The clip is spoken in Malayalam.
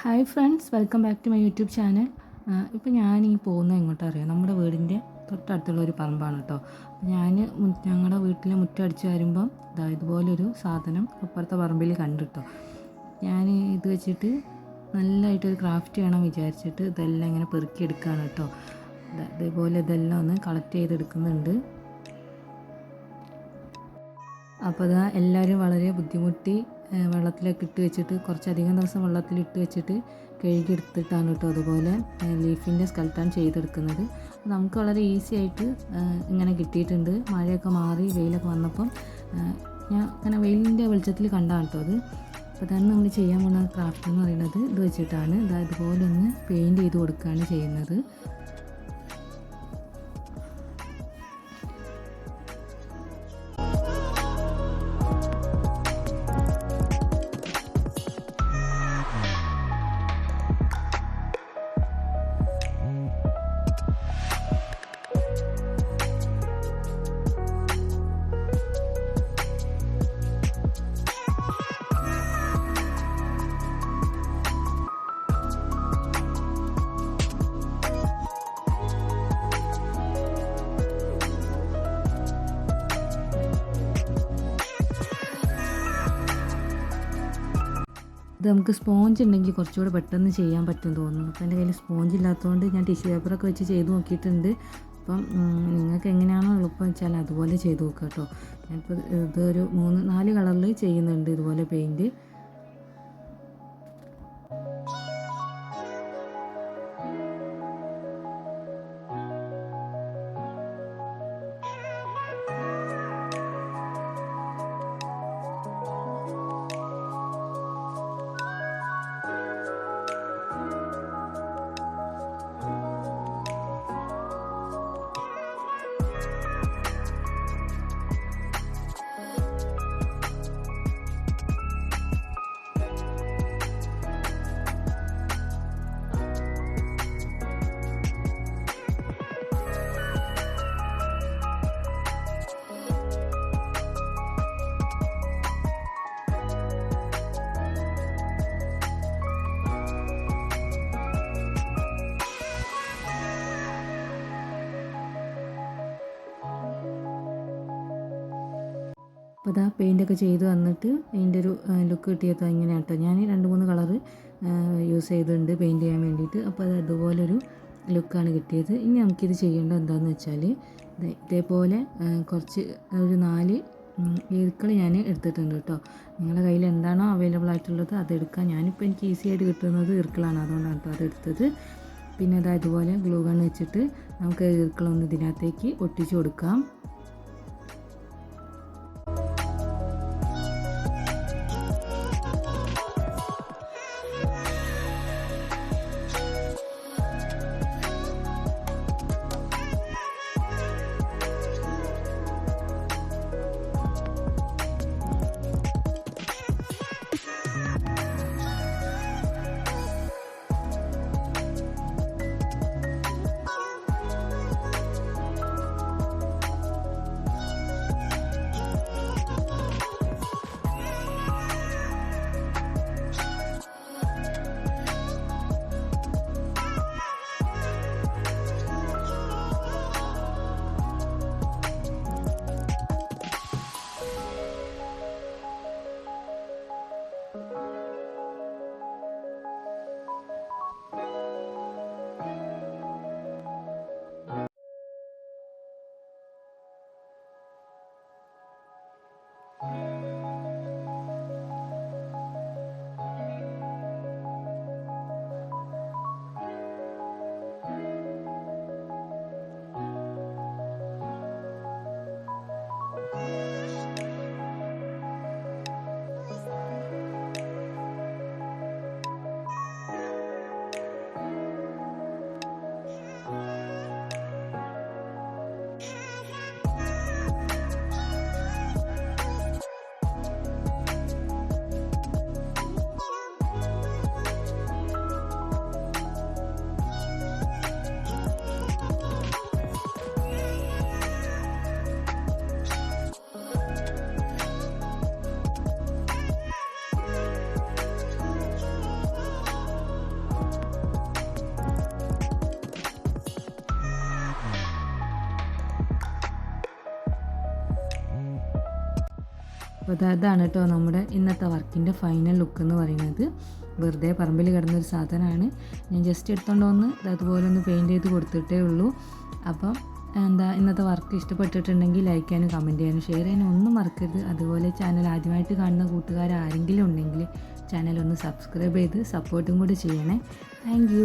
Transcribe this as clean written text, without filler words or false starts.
Hi friends, welcome back to my YouTube channel. ഇപ്പോൾ ഞാൻ ഈ പോകുന്നത് എങ്ങോട്ടറിയാം, നമ്മുടെ വീടിൻ്റെ തൊട്ടടുത്തുള്ള ഒരു പറമ്പാണ് കേട്ടോ. ഞാൻ ഞങ്ങളുടെ വീട്ടിലെ മുറ്റം അടിച്ച് വരുമ്പം ഇതുപോലൊരു സാധനം അപ്പുറത്തെ പറമ്പിൽ കണ്ടിട്ടോ. ഞാൻ ഇത് വെച്ചിട്ട് നല്ലതായിട്ടൊരു ക്രാഫ്റ്റ് ചെയ്യണം വിചാരിച്ചിട്ട് ഇതെല്ലാം ഇങ്ങനെ പെറുക്കിയെടുക്കുകയാണ് കേട്ടോ. ഇതേപോലെ ഇതെല്ലാം ഒന്ന് കളക്ട് ചെയ്തെടുക്കുന്നുണ്ട്. അപ്പോൾ എല്ലാവരും വളരെ ബുദ്ധിമുട്ടി വെള്ളത്തിലൊക്കെ ഇട്ട് വെച്ചിട്ട് കുറച്ചധികം ദിവസം വെള്ളത്തിലിട്ട് വെച്ചിട്ട് കഴുകിയെടുത്തിട്ടാണ് കേട്ടോ അതുപോലെ ലീഫിൻ്റെ സ്കെൽട്ടൺ ചെയ്തെടുക്കുന്നത്. നമുക്ക് വളരെ ഈസി ആയിട്ട് ഇങ്ങനെ കിട്ടിയിട്ടുണ്ട്. മഴയൊക്കെ മാറി വെയിലൊക്കെ വന്നപ്പം ഞാൻ അങ്ങനെ വെയിലിൻ്റെ വെളിച്ചത്തിൽ കണ്ടാണ് കേട്ടോ അത്. അപ്പോൾ തന്നെ നമ്മൾ ചെയ്യാൻ പോകുന്ന ക്രാഫ്റ്റ് എന്ന് പറയുന്നത് ഇത് വെച്ചിട്ടാണ് ഇതുപോലെ ഒന്ന് പെയിൻറ്റ് ചെയ്ത് കൊടുക്കുകയാണ് ചെയ്യുന്നത്. ഇത് നമുക്ക് സ്പോഞ്ച് ഉണ്ടെങ്കിൽ കുറച്ചുകൂടെ പെട്ടെന്ന് ചെയ്യാൻ പറ്റും തോന്നുന്നു. അപ്പോൾ എൻ്റെ കയ്യിൽ സ്പോഞ്ച് ഇല്ലാത്തതുകൊണ്ട് ഞാൻ ടിഷ്യൂ പേപ്പറൊക്കെ വെച്ച് ചെയ്ത് നോക്കിയിട്ടുണ്ട്. അപ്പം നിങ്ങൾക്ക് എങ്ങനെയാണോ എളുപ്പം വെച്ചാൽ അതുപോലെ ചെയ്ത് നോക്കുക കേട്ടോ. ഞാനിപ്പോൾ ഇതൊരു 3-4 കളറിൽ ചെയ്യുന്നുണ്ട് ഇതുപോലെ പെയിൻറ്റ്. അപ്പോൾ പെയിൻ്റൊക്കെ ചെയ്ത് വന്നിട്ട് അതിൻ്റെ ഒരു ലുക്ക് കിട്ടിയത് ഇങ്ങനെയാണ് കേട്ടോ. ഞാൻ 2-3 കളറ് യൂസ് ചെയ്തിട്ടുണ്ട് പെയിൻറ്റ് ചെയ്യാൻ വേണ്ടിയിട്ട്. അപ്പോൾ അതുപോലൊരു ലുക്കാണ് കിട്ടിയത്. ഇനി നമുക്കിത് ചെയ്യേണ്ടത് എന്താണെന്ന് വെച്ചാൽ ഇതേപോലെ കുറച്ച് ഒരു 4 ഈർക്കൾ ഞാൻ എടുത്തിട്ടുണ്ട് കേട്ടോ. നിങ്ങളുടെ കയ്യിൽ എന്താണോ അവൈലബിൾ ആയിട്ടുള്ളത് അതെടുക്കാം. ഞാനിപ്പോൾ എനിക്ക് ഈസി ആയിട്ട് കിട്ടുന്നത് ഈർക്കളാണ്, അതുകൊണ്ടാണ് കേട്ടോ അതെടുത്തത്. പിന്നെ ഇതുപോലെ ഗ്ലൂ ഗൺ വെച്ചിട്ട് നമുക്ക് ഈർക്കളൊന്ന് ഇതിനകത്തേക്ക് ഒട്ടിച്ചു കൊടുക്കാം. അപ്പോൾ അതാണ് കേട്ടോ നമ്മുടെ ഇന്നത്തെ വർക്കിൻ്റെ ഫൈനൽ ലുക്ക് എന്ന് പറയുന്നത്. വെറുതെ പറമ്പിൽ കിടന്നൊരു സാധനമാണ്, ഞാൻ ജസ്റ്റ് എടുത്തുകൊണ്ട് വന്ന് അതുപോലെ ഒന്ന് പെയിൻറ്റ് ചെയ്ത് കൊടുത്തിട്ടേ ഉള്ളൂ. അപ്പം ഇന്നത്തെ വർക്ക് ഇഷ്ടപ്പെട്ടിട്ടുണ്ടെങ്കിൽ ലൈക്ക് ചെയ്യാനും കമൻറ്റ് ചെയ്യാനും ഷെയർ ചെയ്യാനും ഒന്നും മറക്കരുത്. അതുപോലെ ചാനൽ ആദ്യമായിട്ട് കാണുന്ന കൂട്ടുകാർ ആരെങ്കിലും ഉണ്ടെങ്കിൽ ചാനൽ ഒന്ന് സബ്സ്ക്രൈബ് ചെയ്ത് സപ്പോർട്ടും കൂടി ചെയ്യണേ. താങ്ക്